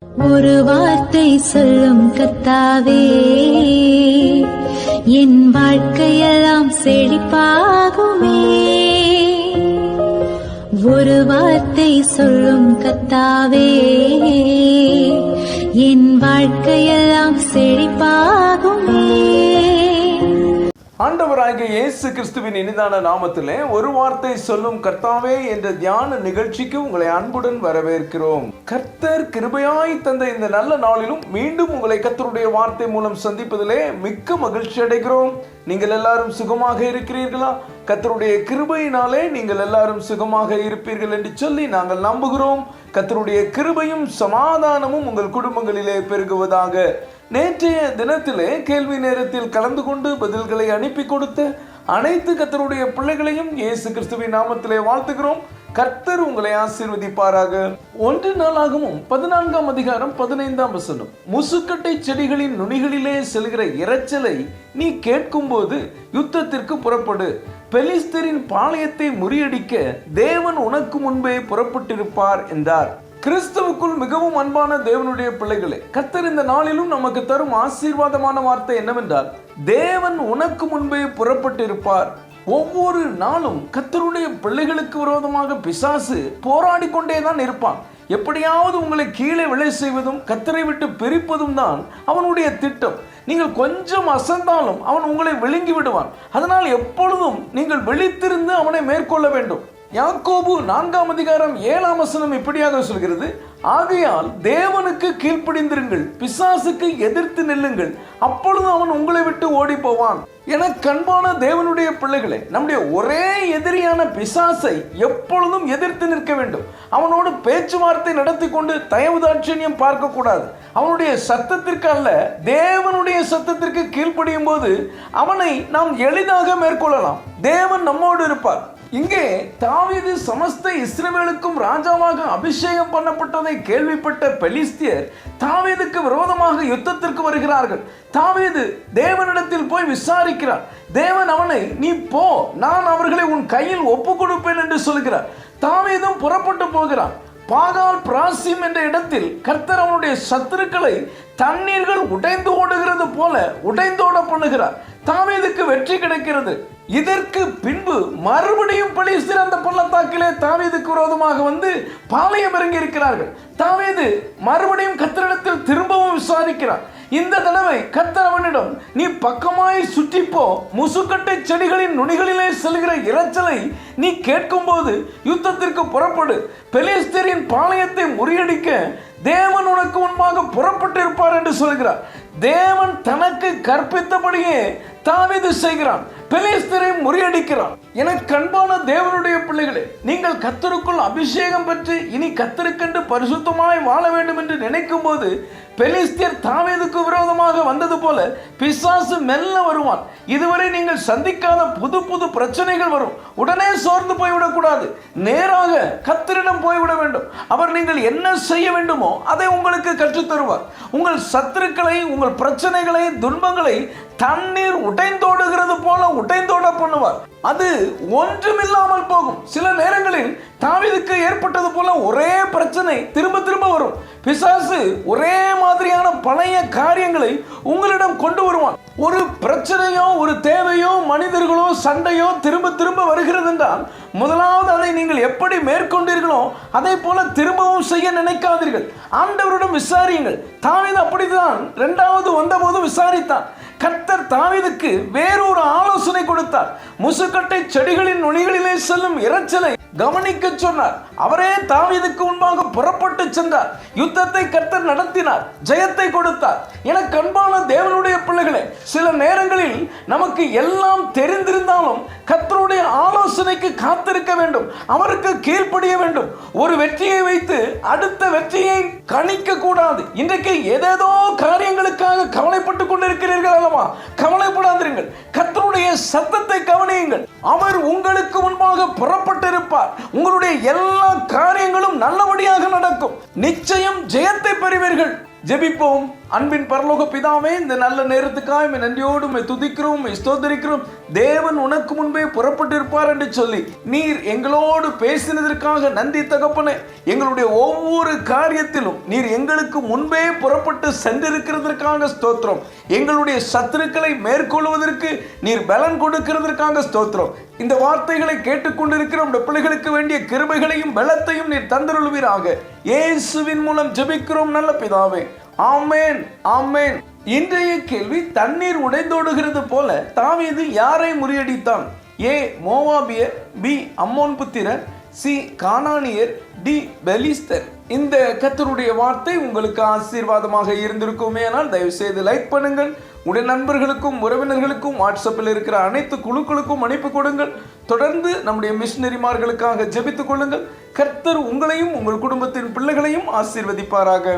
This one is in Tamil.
ஒரு வார்த்தை சொல்லும் கர்த்தாவே, என் வாழ்க்கையெல்லாம் செழிப்பாகுமே. ஒரு வார்த்தை சொல்லும் கர்த்தாவே, என் வாழ்க்கையெல்லாம் செழிப்பாகுமே. ஆண்டவராகிய இயேசு கிறிஸ்துவின் இனிதான நாமத்திலே ஒரு வார்த்தை சொல்லும் கர்த்தாவே என்ற தியான நிகழ்ச்சிக்கு உங்களை அன்புடன் வரவேற்கிறோம். கர்த்தர் கிருபையாய் தந்த இந்த நல்ல நாளிலும் மீண்டும் உங்களை கர்த்தருடைய வார்த்தை மூலம் சந்திப்பதிலே மிக்க மகிழ்ச்சி அடைகிறோம். நீங்கள் எல்லாரும் சுகமாக இருக்கிறீர்களா? கர்த்தருடைய கிருபையினாலே நீங்கள் எல்லாரும் சுகமாக இருப்பீர்கள் என்று சொல்லி நாங்கள் நம்புகிறோம். கர்த்தருடைய கிருபையும் சமாதானமும் உங்கள் குடும்பங்களிலே பெருகுவதாக. நேற்றைய தினத்திலே கேள்வி நேரத்தில் கலந்து கொண்டு பதில்களை அனுப்பி கொடுத்த அனைத்து கர்த்தருடைய பிள்ளைகளையும் இயேசு கிறிஸ்துவின் நாமத்திலே வாழ்த்துகிறோம். கர்த்தர் உங்களை ஆசீர்வதிப்பாராக. 1 நாளாகமம் 14ஆம் அதிகாரம் 15ஆம் வசனம். முசுக்கட்டை செடிகளின் நுனிகளிலே செல்கிற இரைச்சலை நீ கேட்கும் போது யுத்தத்திற்கு புறப்படு. பெலிஸ்தரின் பாளையத்தை முறியடிக்க தேவன் உனக்கு முன்பே புறப்பட்டிருப்பார் என்றார். கிறிஸ்துவுக்குள் மிகவும் அன்பான தேவனுடைய பிள்ளைகளே, கர்த்தர் இந்த நாளிலும் நமக்கு தரும் ஆசீர்வாதமான வார்த்தை என்னவென்றால், தேவன் உனக்கு முன்பே புறப்பட்டிருப்பார். ஒவ்வொரு நாளும் கர்த்தருடைய பிள்ளைகளுக்கு விரோதமாக பிசாசு போராடி கொண்டேதான் இருப்பான். எப்படியாவது உங்களை கீழே விழ செய்வதும் கர்த்தரை விட்டு பிரிப்பதும் தான் அவனுடைய திட்டம். நீங்கள் கொஞ்சம் அசந்தாலும் அவன் உங்களை விழுங்கி விடுவான். அதனால் எப்பொழுதும் நீங்கள் விழித்திருந்து அவனை மேற்கொள்ள வேண்டும். யாக்கோபு 4ஆம் அதிகாரம் 7ஆம் வசனம் இப்படியாக சொல்கிறது, ஆகையால் தேவனுக்கு கீழ்ப்படிந்திருங்கள், பிசாசுக்கு எதிர்த்து நில்லுங்கள், அப்பொழுது அவன் உங்களை விட்டு ஓடி போவான். என கண்பான தேவனுடைய பிள்ளைகளே, நம்முடைய ஒரே எதிரியான பிசாசை எப்பொழுதும் எதிர்த்து நிற்க வேண்டும். அவனோடு பேச்சுவார்த்தை நடத்தி கொண்டு தயவுதாட்சண்யம் பார்க்க கூடாது. அவனுடைய சத்தத்திற்கு அல்ல, தேவனுடைய சத்தத்திற்கு கீழ்ப்படியும் போது அவனை நாம் எளிதாக மேற்கொள்ளலாம். தேவன் நம்மோடு இருப்பார். இங்கே தாவீது சமஸ்த இஸ்ரவேலுக்கும் ராஜாவாக அபிஷேகம் பண்ணப்பட்டதை கேள்விப்பட்ட பெலிஸ்தியர் தாவீதுக்கு விரோதமாக யுத்தத்திற்கு வருகிறார்கள். தாவீது தேவனிடத்தில் போய் விசாரிக்கிறார். தேவன் அவனை, நீ போ, நான் அவர்களை உன் கையில் ஒப்பு கொடுப்பேன் என்று சொல்கிறார். தாவீதும் புறப்பட்டு போகிறான். பாகால் பிராசிம் என்ற இடத்தில் கர்த்தர் அவனுடைய சத்துருக்களை தண்ணீர்கள் உடைந்து ஓடுகிறது போல உடைந்தோட பண்ணுகிறார். தாவீதுக்கு வெற்றி கிடைக்கிறது. இதற்கு பின்பு மறுபடியும் பெலிஸ்தர் அந்த பள்ளத்தாக்கிலே தாவீதுக்கு விரோதமாக வந்து பாளையம் இறங்கி இருக்கிறார்கள். தாவீது மறுபடியும் கர்த்தரிடத்தில் திரும்பவும் விசாரிக்கிறார். இந்த தடவை கர்த்தர் அவனிடம், நீ பக்கமாய் சுற்றிப்போ, முசுக்கட்டை செடிகளின் நுனிகளிலே செல்கிற இரைச்சலை நீ கேட்கும் போது யுத்தத்திற்கு புறப்படு. பெலிஸ்தரின் பாளையத்தை முறியடிக்க தேவன் உனக்கு முன்பாக புறப்பட்டிருப்பார் என்று சொல்கிறார். தேவன் தனக்கு கற்பித்தபடியே தாவீது செய்கிறான். பெலிஸ்தரை முறியடிக்கிறான். என கண்பான தேவனுடைய பிள்ளைகளே, நீங்கள் கர்த்தருக்குள் அபிஷேகம் பெற்று இனி கர்த்தருக்கென்று பரிசுத்தமாய் வாழ வேண்டும் என்று நினைக்கும் போது பெலிஸ்தியர் தாவீதுக்கு விரோதமாக வந்தது போல பிசாசு மெல்ல வருவான். இதுவரை நீங்கள் சந்திக்காத புது புது பிரச்சனைகள் வரும். உடனே சோர்ந்து போய்விடக்கூடாது. நேராக கர்த்தரிடம் போய்விட வேண்டும். அவர் நீங்கள் என்ன செய்ய வேண்டுமோ அதை உங்களுக்கு கற்றுத் தருவார். உங்கள் சத்துருக்களை, உங்கள் பிரச்சனைகளை, துன்பங்களை தண்ணீர் உடைந்தோடுகிறது போல உடைந்தோட பண்ணுவார். அது ஒன்றுமில்லாமல் போகும். சில நேரங்களில் தாவீதுக்கு ஏற்பட்டது போல ஒரே பிரச்சனை திரும்ப திரும்ப வரும். பிசாசு ஒரே மாதிரியான பழைய காரியங்களை உங்களிடம் கொண்டு வருவான். ஒரு பிரச்சனையோ, ஒரு தேவையோ, மனிதர்களோ, சண்டையோ திரும்ப திரும்ப வருகிறது என்றால் முதலாவது அதை நீங்கள் எப்படி மேற்கொண்டீர்களோ அதை போல திரும்பவும் செய்ய நினைக்காதீர்கள். ஆண்டவரிடம் விசாரியுங்கள். தாவீது அப்படித்தான் 2வது வந்தபோது விசாரித்தான். கர்த்தர் தாவீதுக்கு வேறொரு ஆலோசனை கொடுத்தார். முசுக்கட்டை செடிகளின் நுனிகளிலே செல்லும் இரைச்சலை கவனிக்க சொன்னார். அவரே தாவீதுக்கு முன்பாக புறப்பட்டு சென்றார். யுத்தத்தை கர்த்தர் நடத்தினார், ஜெயத்தை கொடுத்தார். என கண்பான தேவனுடைய பிள்ளைகளே, சில நேரங்களில் நமக்கு எல்லாம் தெரிந்திருந்தாலும் கர்த்தருடைய ஆலோசனைக்கு காத்திருக்க வேண்டும். அவருக்கு கீழ்ப்படிய வேண்டும். ஒரு வெற்றியை வைத்து அடுத்த வெற்றியை கணிக்க கூடாது. இன்றைக்கு ஏதேதோ காரியங்களுக்காக கவலைப்பட்டு கொண்டிருக்கிறீர்கள் அல்லவா? கவலைப்படாதீர்கள். கர்த்தருடைய சத்தத்தை கவனியுங்கள். அவர் உங்களுக்கு முன்பாக புறப்பட்டிருப்பார். உங்களுடைய எல்லா காரியங்களும் நல்லபடியாக நடக்கும். நிச்சயம் ஜெயத்தை பெறுவீர்கள். ஜெபிப்போம். அன்பின் பரலோக பிதாவே, இந்த நல்ல நேரத்துக்காக நன்றியோடு துதிக்கிறோம், ஸ்தோத்திரிக்கிறோம். தேவன் உனக்கு முன்பே புறப்பட்டு இருப்பார் என்று சொல்லி நீர் எங்களோடு பேசினதற்காக நன்றி தகப்பனே. எங்களுடைய ஒவ்வொரு காரியத்திலும் நீர் எங்களுக்கு முன்பே புறப்பட்டு சென்றிருக்கிறதற்காக ஸ்தோத்திரம். எங்களுடைய சத்துருக்களை மேற்கொள்வதற்கு நீர் பலன் கொடுக்கிறதற்காக ஸ்தோத்திரம். இந்த வார்த்தைகளை கேட்டுக்கொண்டிருக்கிற உடைய பிள்ளைகளுக்கு வேண்டிய கிருபைகளையும் பலத்தையும் நீர் தந்தருள்வீராக. இயேசுவின் மூலம் ஜெபிக்கிறோம் நல்ல பிதாவே, ஆமென், ஆமென். இன்றைய கேள்வி, தண்ணீர் உடைந்தோடுகிறது போல தாவீது யாரை முறியடித்தான்? ஏ மோவாபியர், பி அம்மோன் புத்திரர், சி கானானியர், டி பெலிஸ்தர். இந்த கர்த்தருடைய வார்த்தை உங்களுக்கு ஆசீர்வாதமாக இருந்திருக்குமே. ஆனால் தயவு செய்து லைக் பண்ணுங்கள். உடைய நண்பர்களுக்கும் உறவினர்களுக்கும் வாட்ஸ்அப்பில் இருக்கிற அனைத்து குழுக்களுக்கும் அனுப்பி கொடுங்கள். தொடர்ந்து நம்முடைய மிஷனரிமார்களுக்காக ஜெபித்துக் கொள்ளுங்கள். கர்த்தர் உங்களையும் உங்கள் குடும்பத்தின் பிள்ளைகளையும் ஆசீர்வதிப்பாராக.